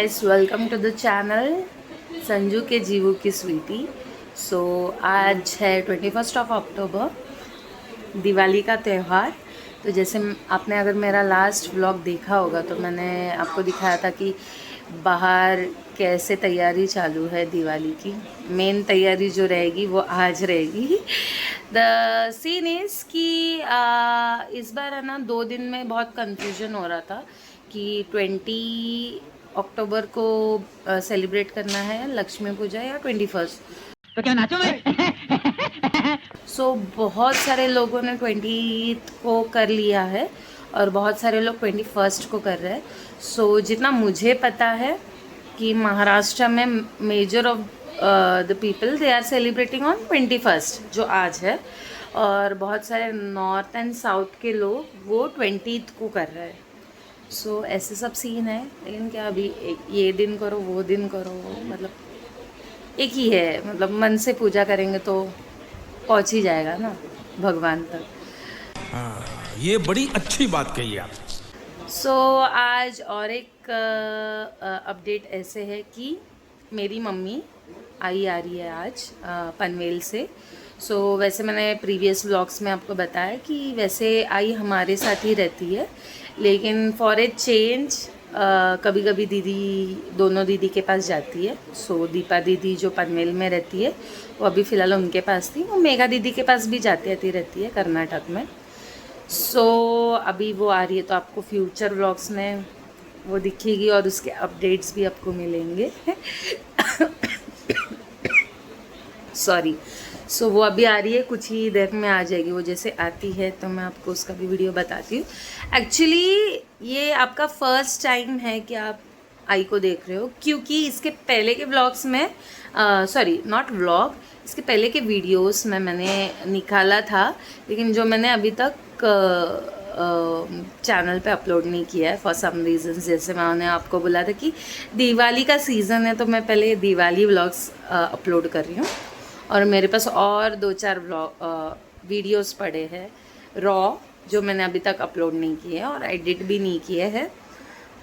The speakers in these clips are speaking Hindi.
guys, welcome to the channel Sanju के जीवू की स्वीटी। सो आज है 21 अक्टूबर, दिवाली का त्यौहार। तो जैसे आपने अगर मेरा लास्ट व्लॉग देखा होगा तो मैंने आपको दिखाया था कि बाहर कैसे तैयारी चालू है दिवाली की। मेन तैयारी जो रहेगी वो आज रहेगी। द सीन इज़ कि इस बार है ना 2 दिन में बहुत कंफ्यूजन हो रहा था कि 20 अक्टूबर को सेलिब्रेट करना है लक्ष्मी पूजा या 21। तो क्या नाचो मैं? सो बहुत सारे लोगों ने 20 को कर लिया है और बहुत सारे लोग 21 को कर रहे हैं। सो जितना मुझे पता है कि महाराष्ट्र में major of the people they are celebrating on 21 जो आज है, और बहुत सारे नॉर्थ एंड साउथ के लोग वो 20 को कर रहे हैं। सो ऐसे सब सीन है, लेकिन क्या अभी ये दिन करो वो दिन करो, मतलब एक ही है, मतलब मन से पूजा करेंगे तो पहुंच ही जाएगा ना भगवान तक। हाँ, ये बड़ी अच्छी बात कही आप। सो आज और एक अपडेट ऐसे है कि मेरी मम्मी आई आ रही है आज पनवेल से। सो वैसे मैंने प्रीवियस व्लॉग्स में आपको बताया कि वैसे आई हमारे साथ ही रहती है, लेकिन फॉर ए चेंज कभी कभी दोनों दीदी के पास जाती है। सो दीपा दीदी जो पनवेल में रहती है वो अभी फ़िलहाल उनके पास थी, वो मेघा दीदी के पास भी जाती आती रहती है कर्नाटक में। सो अभी वो आ रही है तो आपको फ्यूचर व्लॉग्स में वो दिखेगी और उसके अपडेट्स भी आपको मिलेंगे। सॉरी। सो वो अभी आ रही है, कुछ ही देर में आ जाएगी। वो जैसे आती है तो मैं आपको उसका भी वीडियो बताती हूँ। एक्चुअली ये आपका फर्स्ट टाइम है कि आप आई को देख रहे हो, क्योंकि इसके पहले के व्लॉग्स में सॉरी नॉट व्लॉग, इसके पहले के वीडियोस में मैंने निकाला था, लेकिन जो मैंने अभी तक चैनल पे अपलोड नहीं किया है फॉर सम रीज़न्स। जैसे मैंने आपको बोला था कि दिवाली का सीज़न है तो मैं पहले दिवाली व्लॉग्स अपलोड कर रही हूँ, और मेरे पास और 2-4 वीडियोस पड़े हैं रॉ जो मैंने अभी तक अपलोड नहीं किए हैं और एडिट भी नहीं किए हैं।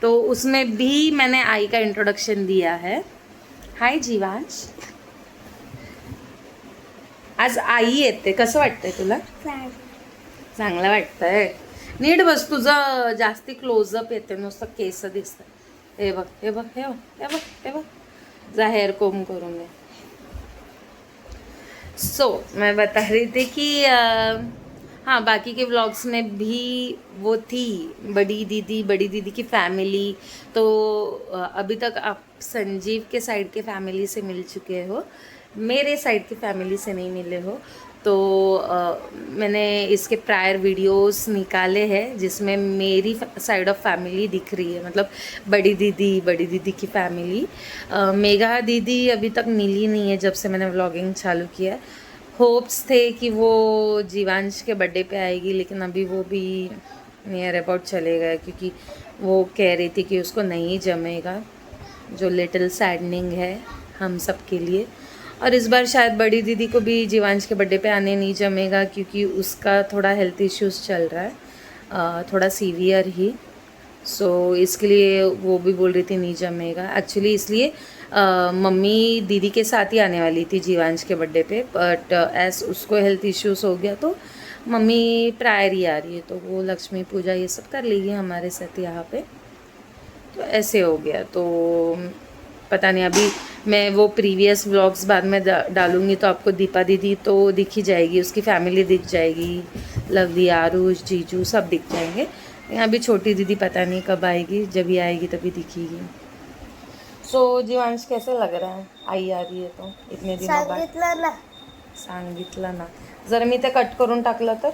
तो उसमें भी मैंने आई का इंट्रोडक्शन दिया है। हाय जीवांश, आज आई येते, कसं वाटतंय तुला? चांगलं वाटतंय। नीट बस, तुझं जास्ती क्लोजअप येते, नुसतं केस दिसतं। हे बघ हे बघ हे बघ हे बघ हे बघ, जा हेअर कोम करून घे। सो मैं बता रही थी कि हाँ, बाकी के व्लॉग्स में भी वो थी बड़ी दीदी की फैमिली। तो अभी तक आप संजीव के साइड के फैमिली से मिल चुके हो, मेरे साइड की फैमिली से नहीं मिले हो। तो मैंने इसके प्रायर वीडियोस निकाले हैं जिसमें मेरी साइड ऑफ फैमिली दिख रही है, मतलब बड़ी दीदी की फैमिली। मेघा दीदी अभी तक मिली नहीं है जब से मैंने व्लॉगिंग चालू किया है। होप्स थे कि वो जीवांश के बर्थडे पे आएगी, लेकिन अभी वो भी नियर अबाउट चले गए, क्योंकि वो कह रही थी कि उसको नहीं जमेगा, जो लिटिल सैडनिंग है हम सब के लिए। और इस बार शायद बड़ी दीदी को भी जीवांश के बर्थडे पे आने नहीं जमेगा, क्योंकि उसका थोड़ा हेल्थ इश्यूज़ चल रहा है, थोड़ा सीवियर ही। सो इसके लिए वो भी बोल रही थी नहीं जमेगा। एक्चुअली इसलिए मम्मी दीदी के साथ ही आने वाली थी जीवांश के बर्थडे पे, बट एज उसको हेल्थ इश्यूज़ हो गया तो मम्मी प्रायर ही आ रही है, तो वो लक्ष्मी पूजा ये सब कर लेगी हमारे साथ यहाँ पे। तो ऐसे हो गया। तो पता नहीं, अभी मैं वो प्रीवियस व्लॉग्स बाद में डालूँगी तो आपको दीपा दीदी तो दिख ही जाएगी, उसकी फैमिली दिख जाएगी, लवली, आरुष, जीजू सब दिख जाएंगे। अभी छोटी दीदी पता नहीं कब आएगी, जब ही आएगी तभी दिखेगी। सो जीवांश कैसे लग रहा है आई आ रही है तो इतने दिनों बाद? सांगितलं ना, जर मी ते कट करून टाकलं तर?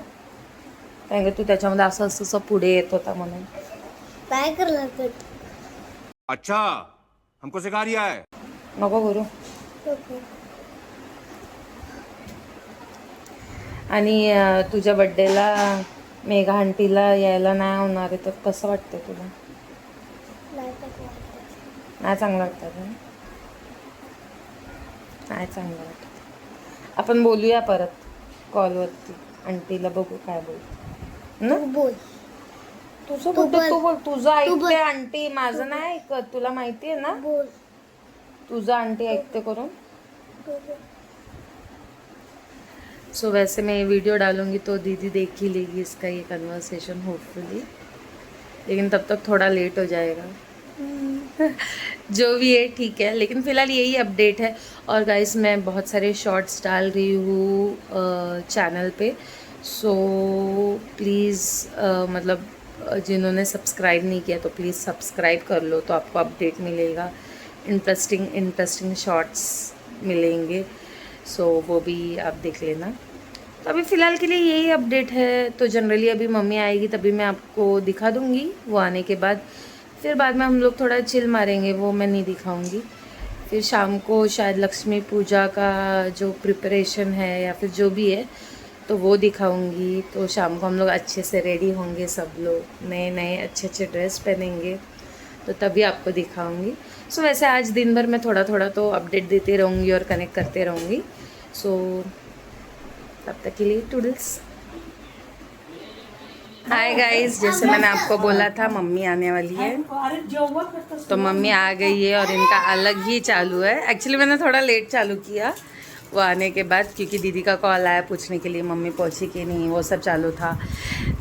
कारण तू त्याच्यामध्ये असं असं पुढे येत होता म्हणून। काय करणार कट? अच्छा, हमको सिखा रिया है। नको करू। आणि तुझ्या बड्डेला मेघा आंटीला यायला नाही होणार आहे तर कसं वाटतं तुला? नाही चांगलं वाटतं ना? नाही चांगलं वाटतं। आपण बोलूया परत कॉलवरती आंटीला, बघू काय बोलू ना? बोल. तुझं तू कुठे बोल. तू बोल तुझं तू ऐकते बोल. आंटी माझं नाही ऐकत तुला माहिती आहे ना बोल. तुझं आंटी ऐकते करून तू बोल. सो वैसे मैं ये वीडियो डालूंगी तो दीदी देख ही लेगी इसका ये कन्वर्सेशन होपफुली लेकिन तब तक थोड़ा लेट हो जाएगा जो भी है ठीक है लेकिन फ़िलहाल यही अपडेट है और गाइस मैं बहुत सारे शॉर्ट्स डाल रही हूँ चैनल पे सो प्लीज़ मतलब जिन्होंने सब्सक्राइब नहीं किया तो प्लीज़ सब्सक्राइब कर लो तो आपको अपडेट मिलेगा इंटरेस्टिंग शॉर्ट्स मिलेंगे सो वो भी आप देख लेना तो अभी फ़िलहाल के लिए यही अपडेट है तो जनरली अभी मम्मी आएगी तभी मैं आपको दिखा दूँगी वो आने के बाद फिर बाद में हम लोग थोड़ा चिल मारेंगे वो मैं नहीं दिखाऊंगी फिर शाम को शायद लक्ष्मी पूजा का जो प्रिपरेशन है या फिर जो भी है तो वो दिखाऊंगी तो शाम को हम लोग अच्छे से रेडी होंगे सब लोग नए नए अच्छे ड्रेस पहनेंगे तो तभी आपको दिखाऊंगी सो वैसे आज दिन भर मैं थोड़ा थोड़ा तो अपडेट देते रहूँगी और कनेक्ट करते रहूँगी सो तब तक के लिए टूडल्स हाय गाइस जैसे मैंने आपको बोला था मम्मी आने वाली है तो मम्मी आ गई है और इनका अलग ही चालू है एक्चुअली मैंने थोड़ा लेट चालू किया वो आने के बाद क्योंकि दीदी का कॉल आया पूछने के लिए मम्मी पहुंची कि नहीं वो सब चालू था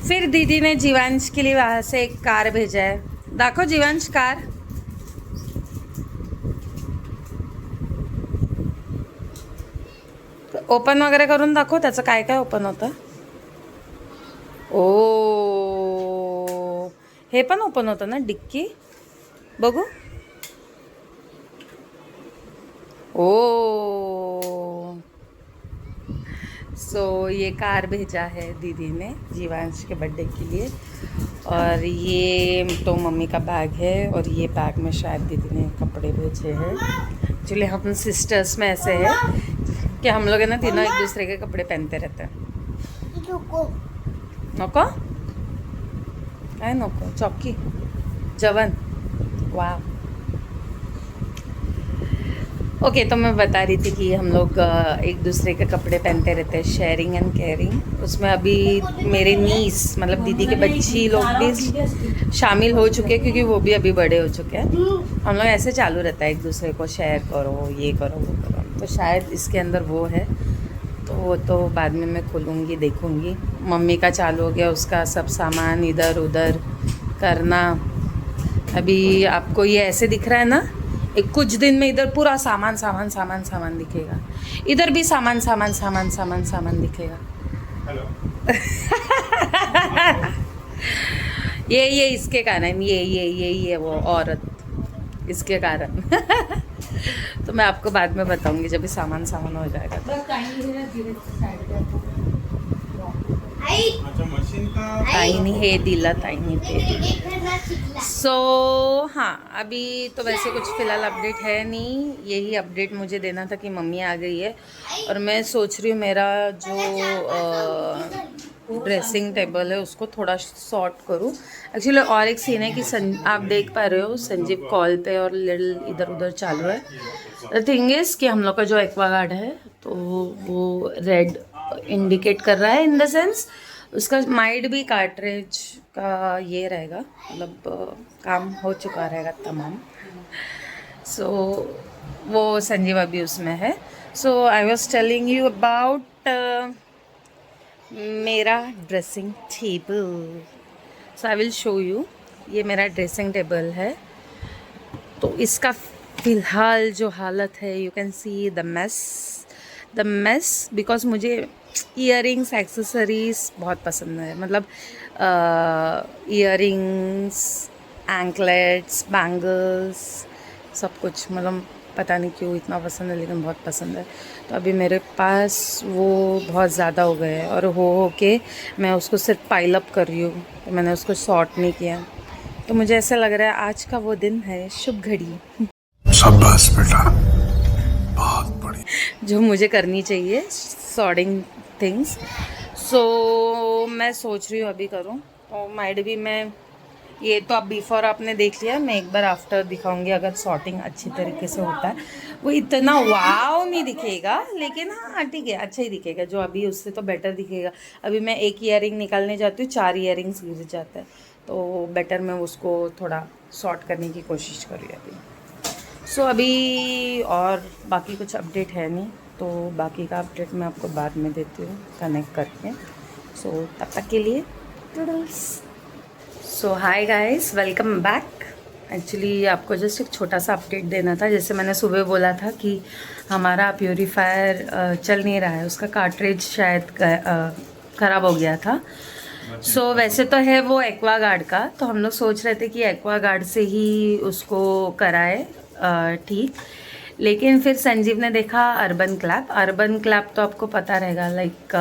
फिर दीदी ने जीवांश के लिए वहाँ से एक कार भेजा है देखो जीवांश कार ओपन वगैरे करून दाखव त्याचं काय काय ओपन होतं ओ हे पण ओपन होतं ना डिक्की बघू ओ सो ये कार भेजा है दीदी ने जीवांश के बर्थडे के लिए और ये तो मम्मी का बैग है और ये बैग में शायद दीदी ने कपड़े भेजे हैं एक्चुअली हम सिस्टर्स में ऐसे है कि हम लोग है ना तीनों एक दूसरे के कपड़े पहनते रहते हैं रुको. नको काय नको चौकी जवन वाह ओके तो मैं बता रही थी कि हम लोग एक दूसरे के कपड़े पहनते रहते हैं शेयरिंग एंड केयरिंग उसमें अभी मेरे नीस मतलब दीदी के बच्ची लोग भी शामिल हो चुके हैं क्योंकि वो भी अभी बड़े हो चुके हैं हम लोग ऐसे चालू रहता है एक दूसरे को शेयर करो ये करो वो करो तो शायद इसके अंदर वो है तो वो तो बाद में मैं खोलूँगी देखूँगी मम्मी का चालू हो गया उसका सब सामान इधर उधर करना अभी आपको ये ऐसे दिख रहा है ना एक कुछ दिन में इधर पूरा सामान दिखेगा इधर भी सामान दिखेगा हेलो ये इसके कारण ये वो औरत इसके कारण तो मैं आपको बाद में बताऊंगी जब भी सामान हो जाएगा आई अच्छा मशीन का ताईनी हे दिला ताईनी ते एक करना शिकला. सो हाँ अभी तो वैसे कुछ फ़िलहाल अपडेट है नहीं यही अपडेट मुझे देना था कि मम्मी आ गई है और मैं सोच रही हूँ मेरा जो ड्रेसिंग टेबल है उसको थोड़ा सॉर्ट करूँ एक्चुअली और एक सीन है कि आप देख पा रहे हो संजीव कॉल पे और लिटिल इधर उधर चालू है द थिंग इज़ कि हम लोग का जो एक्वागार्ड है तो वो रेड इंडिकेट कर रहा है इन द सेंस उसका माइड भी कार्ट्रिज का ये रहेगा मतलब काम हो चुका रहेगा तमाम सो वो संजीव अभी उसमें है so I was telling you about मेरा dressing table so I will show you ये मेरा ड्रेसिंग टेबल है तो इसका फ़िलहाल जो हालत है you can see the mess because मुझे ईयरिंग्स एक्सेसरीज बहुत पसंद है मतलब ईयरिंग्स एंकलेट्स बैंगल्स सब कुछ मतलब पता नहीं क्यों इतना पसंद है लेकिन बहुत पसंद है तो अभी मेरे पास वो बहुत ज़्यादा हो गए हैं और हो के मैं उसको सिर्फ पाइल अप कर रही हूँ तो मैंने उसको सॉर्ट नहीं किया तो मुझे ऐसा लग रहा है आज का वो दिन है शुभ घड़ी शाबाश बेटा बहुत बढ़िया जो मुझे करनी चाहिए सॉर्टिंग थिंग्स सो मैं सोच रही हूँ अभी करूँ तो माइड भी मैं ये तो अब बिफोर आपने देख लिया मैं एक बार आफ्टर दिखाऊंगी अगर सॉर्टिंग अच्छी तरीके से होता है वो इतना वाव नहीं दिखेगा लेकिन हाँ ठीक है अच्छा ही दिखेगा जो अभी उससे तो बेटर दिखेगा अभी मैं एक ईयरिंग निकालने जाती हूँ 4 ईयरिंग्स गिर जाता है तो बेटर मैं उसको थोड़ा सॉर्ट करने की कोशिश कर रही अभी। सो अभी और बाकी कुछ अपडेट है नहीं, तो बाकी का अपडेट मैं आपको बाद में देती हूँ कनेक्ट करके। सो तब तक के लिए toodles. So hi guys, welcome back. Actually आपको जस्ट एक छोटा सा अपडेट देना था। जैसे मैंने सुबह बोला था कि हमारा प्योरीफायर चल नहीं रहा है, उसका कार्ट्रिज शायद ख़राब हो गया था। सो वैसे तो है वो एक्वागार्ड का, तो हम लोग सोच रहे थे कि एक्वागार्ड से ही उसको कराए ठीक। लेकिन फिर संजीव ने देखा अर्बन क्लैप तो आपको पता रहेगा, लाइक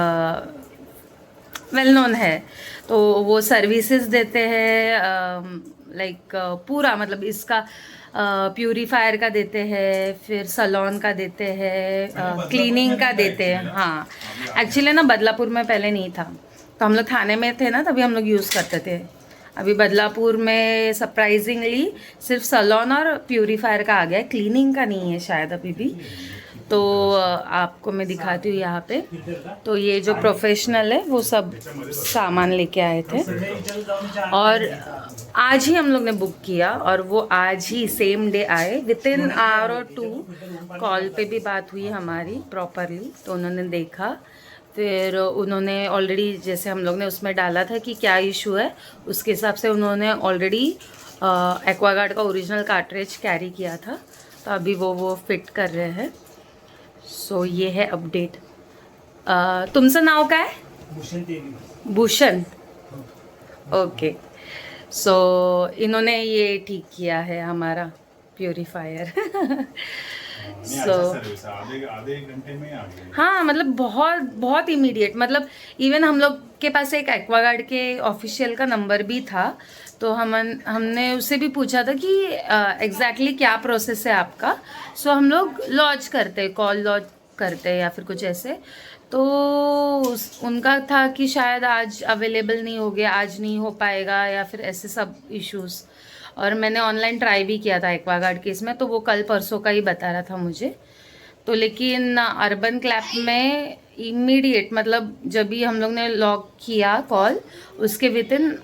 वेल नोन है। तो वो सर्विसेज देते हैं लाइक पूरा, मतलब इसका प्यूरीफायर का देते हैं, फिर सलोन का देते हैं, क्लीनिंग का देते हैं। हाँ, एक्चुअली ना बदलापुर में पहले नहीं था, तो हम लोग थाने में थे ना, तभी हम लोग यूज़ करते थे। अभी बदलापुर में सरप्राइजिंगली सिर्फ सलोन और प्यूरीफायर का आ गया है, क्लीनिंग का नहीं है शायद अभी भी। तो आपको मैं दिखाती हूँ यहाँ पे। तो ये जो प्रोफेशनल है वो सब सामान लेके आए थे, और आज ही हम लोग ने बुक किया, और वो आज ही सेम डे आए। वितिन आवर और 2 कॉल पे भी बात हुई हमारी प्रॉपरली, तो उन्होंने देखा। फिर उन्होंने ऑलरेडी, जैसे हम लोग ने उसमें डाला था कि क्या इशू है, उसके हिसाब से उन्होंने ऑलरेडी एक्वागार्ड का ओरिजिनल कार्ट्रिज कैरी किया था, तो अभी वो फिट कर रहे हैं। सो ये है अपडेट। तुमचं नाव काय? भूषण। ओके। सो इन्होंने ये ठीक किया है हमारा प्योरीफायर। सो आधे घंटे में आ गया। हाँ, मतलब बहुत बहुत इमीडिएट। मतलब इवन हम लोग के पास एक एक्वागार्ड के ऑफिशियल का नंबर भी था, तो हमने उससे भी पूछा था कि एग्जैक्टली क्या प्रोसेस है आपका। सो हम लोग लॉन्च करते, कॉल लॉन्च करते या फिर कुछ ऐसे। तो उनका था कि शायद आज अवेलेबल नहीं हो गया, आज नहीं हो पाएगा, या फिर ऐसे सब इश्यूज़। और मैंने ऑनलाइन ट्राई भी किया था एक्वागार्ड केस में, तो वो कल परसों का ही बता रहा था मुझे। तो लेकिन अर्बन क्लैप में इमीडिएट, मतलब जब भी हम लोग ने लॉग किया कॉल, उसके वितिन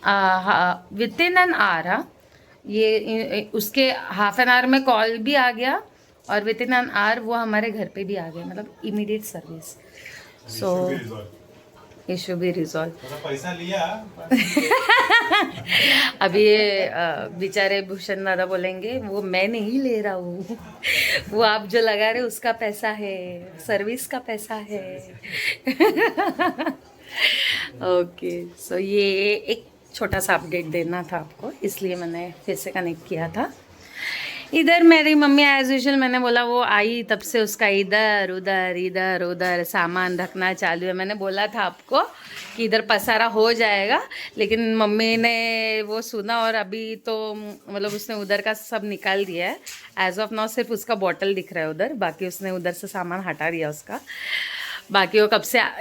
एन आवर, ये उसके हाफ एन आवर में कॉल भी आ गया, और वितिन एन आवर वो हमारे घर पे भी आ गया, मतलब इमीडिएट सर्विस। सो इशू भी रिजॉल्व। पैसा लिया। अभी ये बेचारे भूषण दादा बोलेंगे वो मैं नहीं ले रहा हूँ, वो आप जो लगा रहे उसका पैसा है, सर्विस का पैसा है। ओके। सो ये एक छोटा सा अपडेट देना था आपको, इसलिए मैंने फिर से कनेक्ट किया था। इधर मेरी मम्मी एज यूजुअल, मैंने बोला वो आई तब से उसका इधर उधर सामान रखना चालू है। मैंने बोला था आपको कि इधर पसारा हो जाएगा, लेकिन मम्मी ने वो सुना, और अभी तो मतलब उसने उधर का सब निकाल दिया है। एज ऑफ नाउ सिर्फ उसका बॉटल दिख रहा है उधर, बाकी उसने उधर से सामान हटा दिया उसका। बाकी वो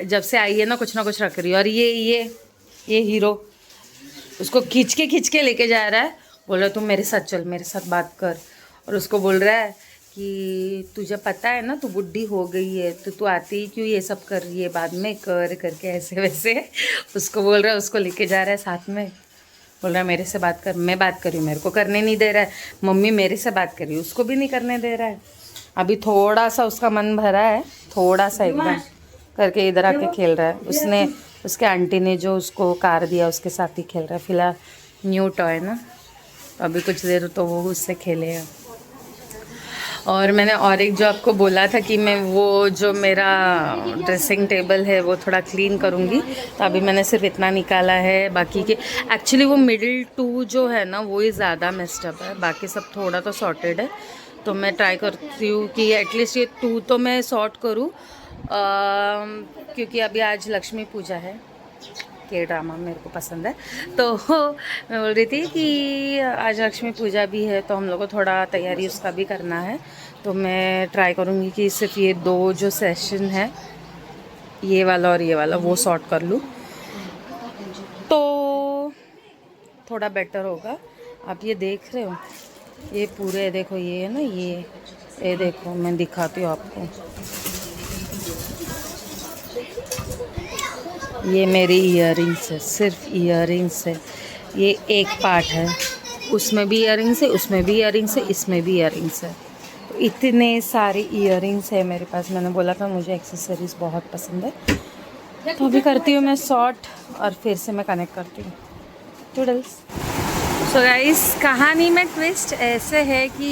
जब से आई है ना कुछ रख रही है। और ये हीरो उसको खींच के लेके जा रहा है, बोल रहा तुम मेरे साथ चल, मेरे साथ बात कर। और उसको बोल रहा है कि तुझे पता है ना, तू बुढ़ी हो गई है, तो तू आती क्यों ये सब कर रही है, बाद में कर करके ऐसे वैसे उसको बोल रहा है, उसको लेके जा रहा है साथ में। बोल रहा है मेरे से बात कर। मैं बात कर रही हूँ, मेरे को करने नहीं दे रहा है। मम्मी मेरे से बात कर रही है, उसको भी नहीं करने दे रहा है। अभी थोड़ा सा उसका मन भरा है, थोड़ा सा एकदम करके इधर आके खेल रहा है। उसके आंटी ने जो उसको कार दिया उसके साथ ही खेल रहा है। फिलहाल न्यू टॉय ना, तो अभी कुछ देर तो वो उससे खेलेगा। और मैंने और एक जो आपको बोला था कि मैं वो जो मेरा ड्रेसिंग टेबल है वो थोड़ा क्लीन करूँगी, तो अभी मैंने सिर्फ इतना निकाला है। बाकी के एक्चुअली वो मिडिल 2 जो है ना वो ही ज़्यादा मेस्टअप है, बाकी सब थोड़ा तो सॉर्टेड है। तो मैं ट्राई करती हूँ कि एटलीस्ट ये 2 तो मैं सॉर्ट करूँ, क्योंकि अभी आज लक्ष्मी पूजा है। के ड्रामा मेरे को पसंद है, तो मैं बोल रही थी कि आज लक्ष्मी पूजा भी है, तो हम लोग को थोड़ा तैयारी उसका भी करना है। तो मैं ट्राई करूँगी कि सिर्फ ये 2 जो सेशन है, ये वाला और ये वाला, वो सॉर्ट कर लूँ तो थोड़ा बेटर होगा। आप ये देख रहे हो, ये पूरे देखो, ये है ना, ये देखो, मैं दिखाती हूँ आपको। ये मेरी इयररिंग्स है, सिर्फ इयररिंग्स है। ये एक पार्ट है, उसमें भी इयररिंग्स है, उसमें भी इयररिंग्स है, इसमें भी इयररिंग्स है। तो इतने सारे इयररिंग्स है मेरे पास। मैंने बोला था मुझे एक्सेसरीज बहुत पसंद है, तो अभी करती हूँ मैं सॉर्ट और फिर से मैं कनेक्ट करती हूँ। टूडल्स। सो गाइस, कहानी में ट्विस्ट ऐसे है कि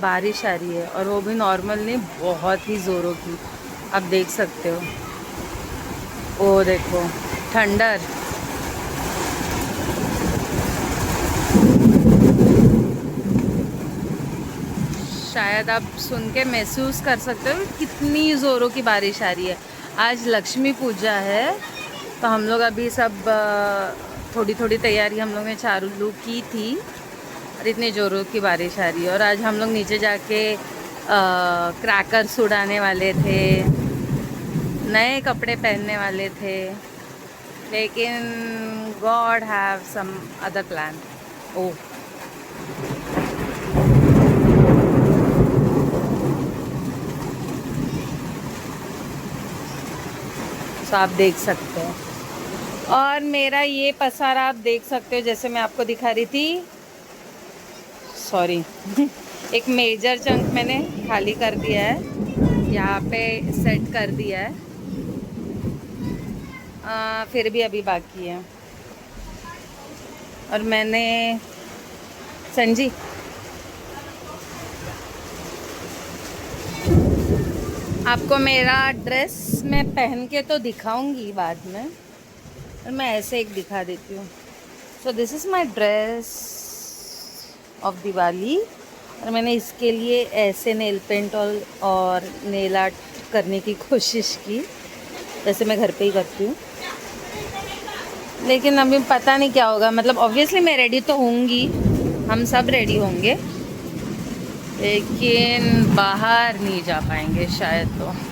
बारिश आ रही है और वो भी नॉर्मल नहीं, बहुत ही ज़ोरों की। आप देख सकते हो, वो देखो थंडर। शायद आप सुन के महसूस कर सकते हो कितनी ज़ोरों की बारिश आ रही है। आज लक्ष्मी पूजा है, तो हम लोग अभी सब थोड़ी थोड़ी तैयारी हम लोग ने चालू की थी और इतनी ज़ोरों की बारिश आ रही है। और आज हम लोग नीचे जाके क्रैकर्स उड़ाने वाले थे, नए कपड़े पहनने वाले थे, लेकिन god have some other plan. Oh, तो आप देख सकते हो। और मेरा ये पसारा आप देख सकते हो, जैसे मैं आपको दिखा रही थी, सॉरी एक मेजर चंक मैंने खाली कर दिया है, यहाँ पे सेट कर दिया है। फिर भी अभी बाकी है। और मैंने संजी आपको मेरा ड्रेस मैं पहन के तो दिखाऊंगी बाद में, और मैं ऐसे एक दिखा देती हूँ। So this is my dress of Diwali. और मैंने इसके लिए ऐसे नेल पेंट और नेल आर्ट करने की कोशिश की, जैसे मैं घर पे ही करती हूँ। लेकिन अभी पता नहीं क्या होगा। मतलब ऑब्वियसली मैं रेडी तो होंगी, हम सब रेडी होंगे, लेकिन बाहर नहीं जा पाएंगे शायद।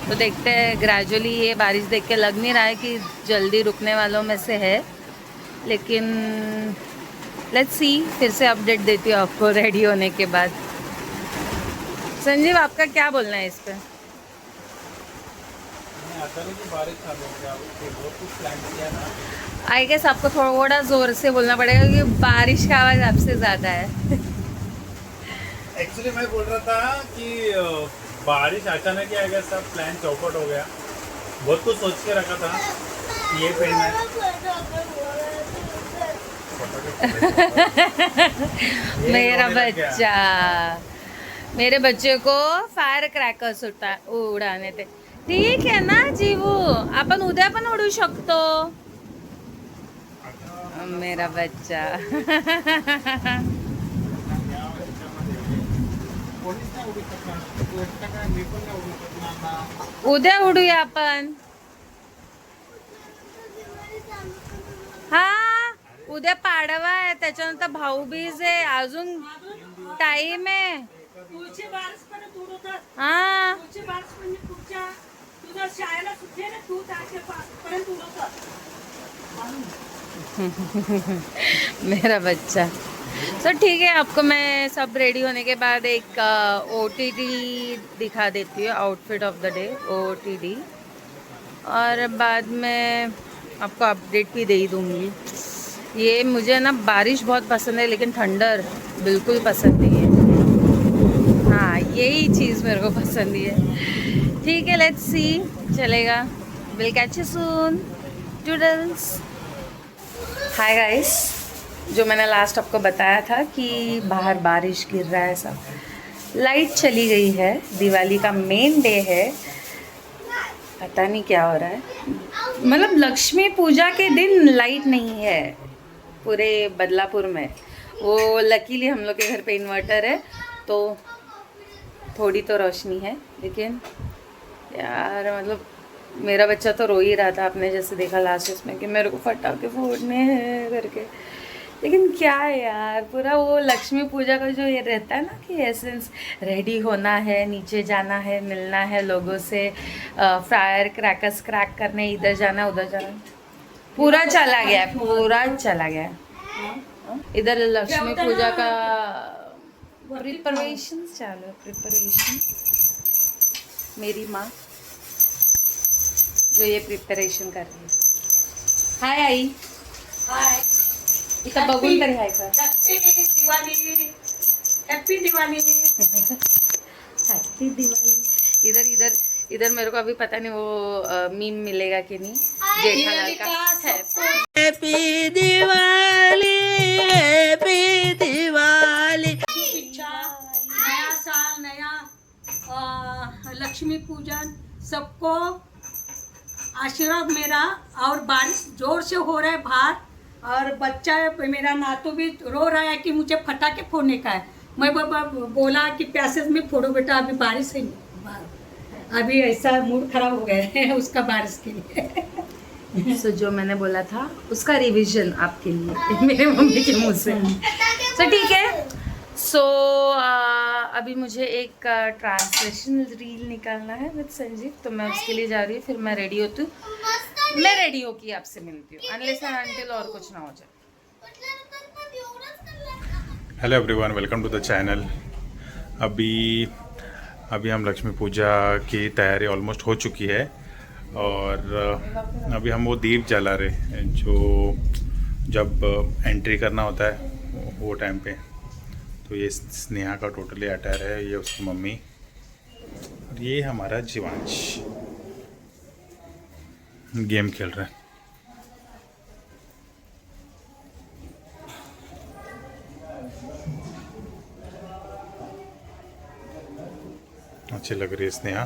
तो देखते हैं ग्रेजुअली। ये बारिश देख के लग नहीं रहा है कि जल्दी रुकने वालों में से है, लेकिन लेट्स सी। फिर से अपडेट देती हूँ आपको रेडी होने के बाद। संजीव, आपका क्या बोलना है इस पे? आई गेस आपको थोड़ा ज़ोर से बोलना पड़ेगा क्योंकि बारिश का आवाज़ आपसे ज़्यादा है। एक्चुअली मैं बोल रहा था कि बारिश अचानक ही आ गया, सब प्लान चौपट हो गया। बहुत कुछ सोच के रखा था, ये पहनना है। मेरा बच्चा, मेरे बच्चे को फायर क्रॅकर्स उडाने थे। ठीक आहे ना जीवू, आपण उद्या पण उडू शकतो। मेरा बच्चा उद्या उडूया आपण। हा, उद्या पाडवा आहे, त्याच्यानंतर भाऊबीज आहे, अजून टाइम आहे। हा, मेरा बच्चा। तो ठीक है, आपको मैं सब रेडी होने के बाद एक OTD दिखा देती हूँ, outfit of the day OTD, और बाद में आपको अपडेट भी दे ही दूँगी। ये मुझे ना बारिश बहुत पसंद है, लेकिन ठंडर बिल्कुल पसंद नहीं है। हाँ, यही चीज़ मेरे को पसंद ही है। ठीक है, लेट्स सी, चलेगा। Will catch you soon, toodles. Hi guys, जो मैंने लास्ट आपको बताया था कि बाहर बारिश गिर रहा है, सब लाइट चली गई है। दिवाली का मेन डे है, पता नहीं क्या हो रहा है। मतलब लक्ष्मी पूजा के दिन लाइट नहीं है पूरे बदलापुर में। वो लकीली हम लोग के घर पे इन्वर्टर है, तो थोड़ी तो रोशनी है। लेकिन यार मतलब मेरा बच्चा तो रो ही रहा था, आपने जैसे देखा लास्ट इसमें कि मेरे को पटाखे फोड़ने हैं करके। लेकिन क्या है यार, पूरा वो लक्ष्मी पूजा का जो ये रहता है ना कि एसेंस, रेडी होना है, नीचे जाना है, मिलना है लोगों से, फायर क्रैकर्स क्रैक करने, इधर जाना उधर जाना, पूरा चला गया, पूरा चला गया। इधर लक्ष्मी पूजा का प्रिपरेशन चालू है, प्रिपरेशन। मेरी माँ जो ये प्रिपरेशन कर रही है। हाय आई। हाय। इथं बघून तरी आहे का? Happy Diwali happy Diwali. इधर इधर इधर मेरे को अभी पता नहीं वो मीम मिलेगा कि नहीं। जेठालाल का हैप्पी दिवाली, हैप्पी दिवाली। इच्छा नया साल नया लक्ष्मी पूजन सबको आशीर्वाद मेरा। और बारिश जोर से हो रहा है बाहर और बच्चा मेरा नातू भी रो रहा है कि मुझे फटाके फोड़ने का है। मैं बाबा बोला कि प्यासे में फोड़ो बेटा, अभी बारिश है बाहर। अभी ऐसा मूड खराब हो गया है उसका बारिश के लिए। सो जो मैंने बोला था उसका रिवीजन आपके लिए मेरे मम्मी के मुंह से। तो ठीक है। सो अभी मुझे एक ट्रांसलेशन रील निकालना है विद संजीव, तो मैं उसके लिए जा रही हूँ। फिर मैं रेडी होती हूँ। मैं रेडी होके आपसे मिलती हूँ, अनलेस एंड अनटिल और कुछ ना हो जाए। Hello everyone, welcome to the channel. अभी हम लक्ष्मी पूजा की तैयारी ऑलमोस्ट हो चुकी है और अभी हम वो दीप जला रहे हैं जो जब एंट्री करना होता है वो टाइम पे। तो ये स्नेहा का टोटली अटायर है, ये उसकी मम्मी और ये हमारा जीवांश गेम खेल रहा है। अच्छी लग रही है स्नेहा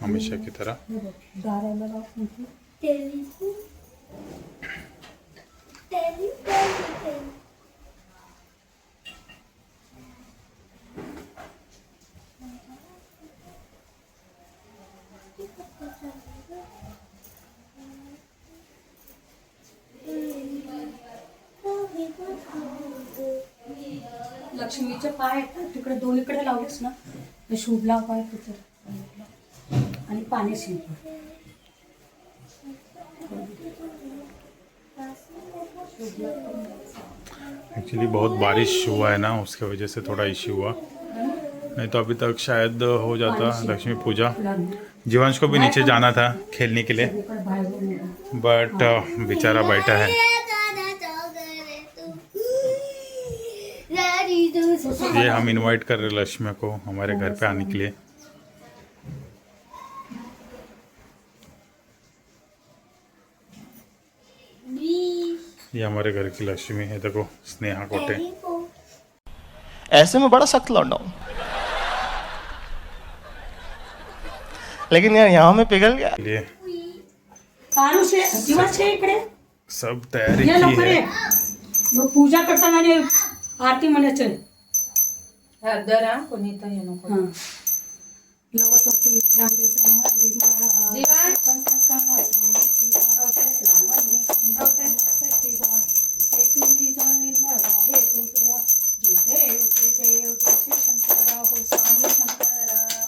हमेशा की तरह। लक्ष्मीचे पाय आहेत ना तिकडे दोन्हीकडे लावलेस ना, शुभला पाय तिथं आणि पाण्याशी। एक्चुअली बहुत बारिश हुआ है ना, उसके वजह से थोड़ा इश्यू हुआ, नहीं तो अभी तक शायद हो जाता लक्ष्मी पूजा। जीवांश को भी नीचे जाना था खेलने के लिए, बट बेचारा बैठा है। ये हम इनवाइट कर रहे लक्ष्मी को हमारे घर पे आने के लिए। ये हमारे घर की लक्ष्मी है, देखो स्नेहा कोटे। ऐसे में बड़ा सख्त लौंडा हूं, लेकिन यार यहाँ में पिघल गया। ये जीवाचे इकडे सब तैयारी ये की लवकर है। ये. लो पूजा करताना आणि आरती म्हणायचं। दरा कोणी तर हे नको। हां लवतोती प्रांडे ब्रह्मांडी माळा जीवन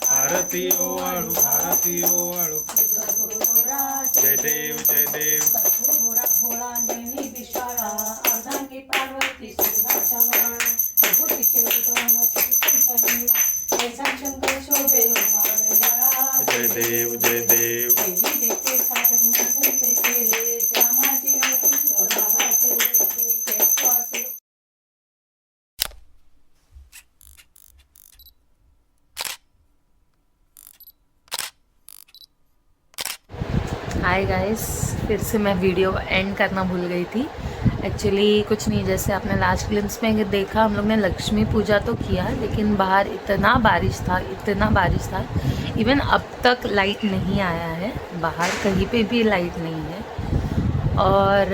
आरती ओ आळू, आरती ओ आळू, जय देव जय देव। भोळा भोळा नेहमी विशाळा अर्धांगी पार्वती सुराचा वाळ विभूतीचे उदोन चिंतनीला ऐसा शंकर शोभे उमाळा जय देव जय देव। देवी देते सागर माधुरी केले त्या माझी भावाचे ते वासुर। हाय गाइस, फिर से मैं वीडियो एंड करना भूल गई थी। एक्चुअली कुछ नहीं, जैसे आपने लास्ट ग्लिम्स में देखा, हम लोग ने लक्ष्मी पूजा तो किया, लेकिन बाहर इतना बारिश था, इवन अब तक लाइट नहीं आया है, बाहर कहीं पे भी लाइट नहीं है। और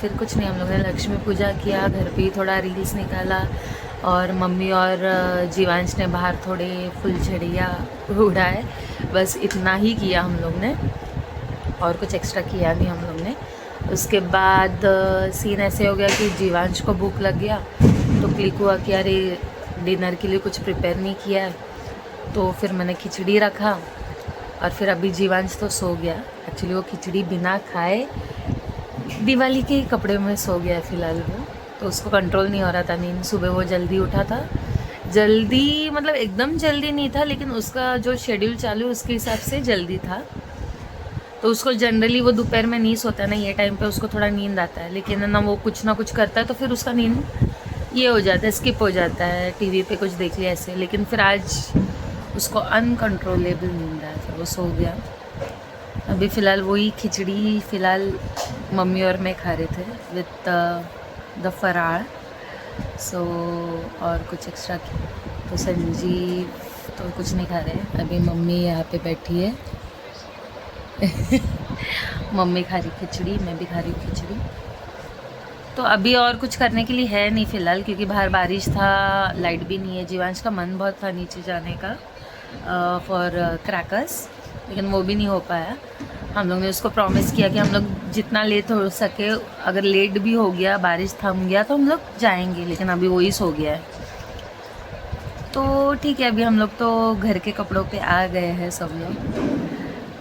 फिर कुछ नहीं, हम लोग ने लक्ष्मी पूजा किया, घर पे ही थोड़ा रील्स निकाला और मम्मी और जीवांश ने बाहर थोड़े फुलझड़ियाँ उड़ाए, बस इतना ही किया हम लोग ने और कुछ एक्स्ट्रा किया नहीं हम लोग ने। उसके बाद सीन ऐसे हो गया कि जीवांश को भूख लग गया, तो क्लिक हुआ कि अरे डिनर के लिए कुछ प्रिपेयर नहीं किया है, तो फिर मैंने खिचड़ी रखा और फिर अभी जीवांश तो सो गया। एक्चुअली वो खिचड़ी बिना खाए दिवाली के कपड़े में सो गया है फ़िलहाल वो, तो उसको कंट्रोल नहीं हो रहा था नींद। सुबह वो जल्दी उठा था, जल्दी मतलब एकदम जल्दी नहीं था, लेकिन उसका जो शेड्यूल चालू उसके हिसाब से जल्दी था। तो उसको जनरली वो दोपहर में नहीं सोता ना, ये टाइम पे उसको थोड़ा नींद आता है, लेकिन ना वो कुछ ना कुछ करता है तो फिर उसका नींद ये हो जाता है, स्किप हो जाता है, टीवी पे कुछ देख लिया ऐसे। लेकिन फिर आज उसको अनकंट्रोलेबल नींद आया, फिर वो सो गया। अभी फ़िलहाल वही खिचड़ी फ़िलहाल मम्मी और मैं खा रहे थे विथ द फराळ, सो और कुछ एक्स्ट्रा तो संजीव तो कुछ नहीं खा रहे। अभी मम्मी यहाँ पे बैठी है मम्मी खा रही खिचड़ी, मैं भी खा रही हूँ खिचड़ी। तो अभी और कुछ करने के लिए है नहीं फ़िलहाल, क्योंकि बाहर बारिश था, लाइट भी नहीं है। जीवांश का मन बहुत था नीचे जाने का फॉर क्रैकर्स, लेकिन वो भी नहीं हो पाया। हम लोग ने उसको प्रॉमिस किया कि हम लोग जितना लेट हो सके, अगर लेट भी हो गया, बारिश थम गया तो हम लोग जाएंगे, लेकिन अभी वही सो गया है। तो ठीक है, अभी हम लोग तो घर के कपड़ों पे आ गए हैं सब लोग।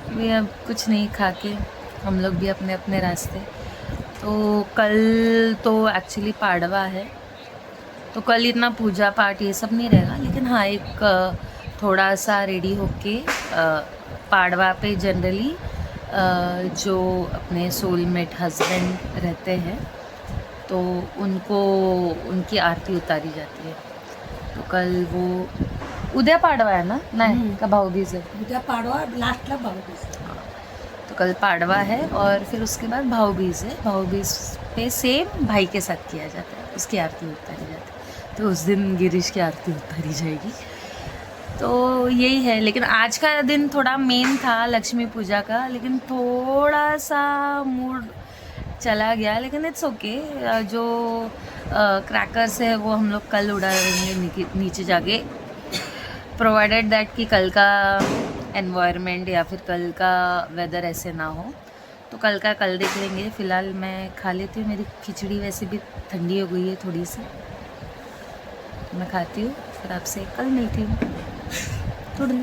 अभी अब कुछ नहीं, खा के हम लोग भी अपने अपने रास्ते। तो कल तो एक्चुअली पाड़वा है, तो कल इतना पूजा पाठ ये सब नहीं रहेगा, लेकिन हाँ एक थोड़ा सा रेडी होके पाड़वा पे जनरली जो अपने सोलमेट हस्बैंड रहते हैं तो उनको उनकी आरती उतारी जाती है। तो कल वो उद्या पाड़वा है ना, नहीं का भाऊबीज है, उद्या पाडवा लास्टला भाऊबीज। तो कल पाड़वा है और फिर उसके बाद भाऊबीज है। भाऊबीज पे सेम भाई के साथ किया जाता है, उसकी आरती उतारी जाती है। तो उस दिन गिरीश की आरती उतारी जाएगी। तो यही है, लेकिन आज का दिन थोड़ा मेन था लक्ष्मी पूजा का, लेकिन थोड़ा सा मूड चला गया, लेकिन इट्स ओके। जो क्रैकर्स है वो हम लोग कल उड़ाएंगे नीचे जाके, प्रोवाइडेड दैट कि कल का एनवायरनमेंट या फिर कल का वेदर ऐसे ना हो। तो कल का कल देख लेंगे। फ़िलहाल मैं खा लेती हूँ, मेरी खिचड़ी वैसे भी ठंडी हो गई है थोड़ी सी, मैं खाती हूँ, फिर आपसे कल मिलती हूँ। थोड़ी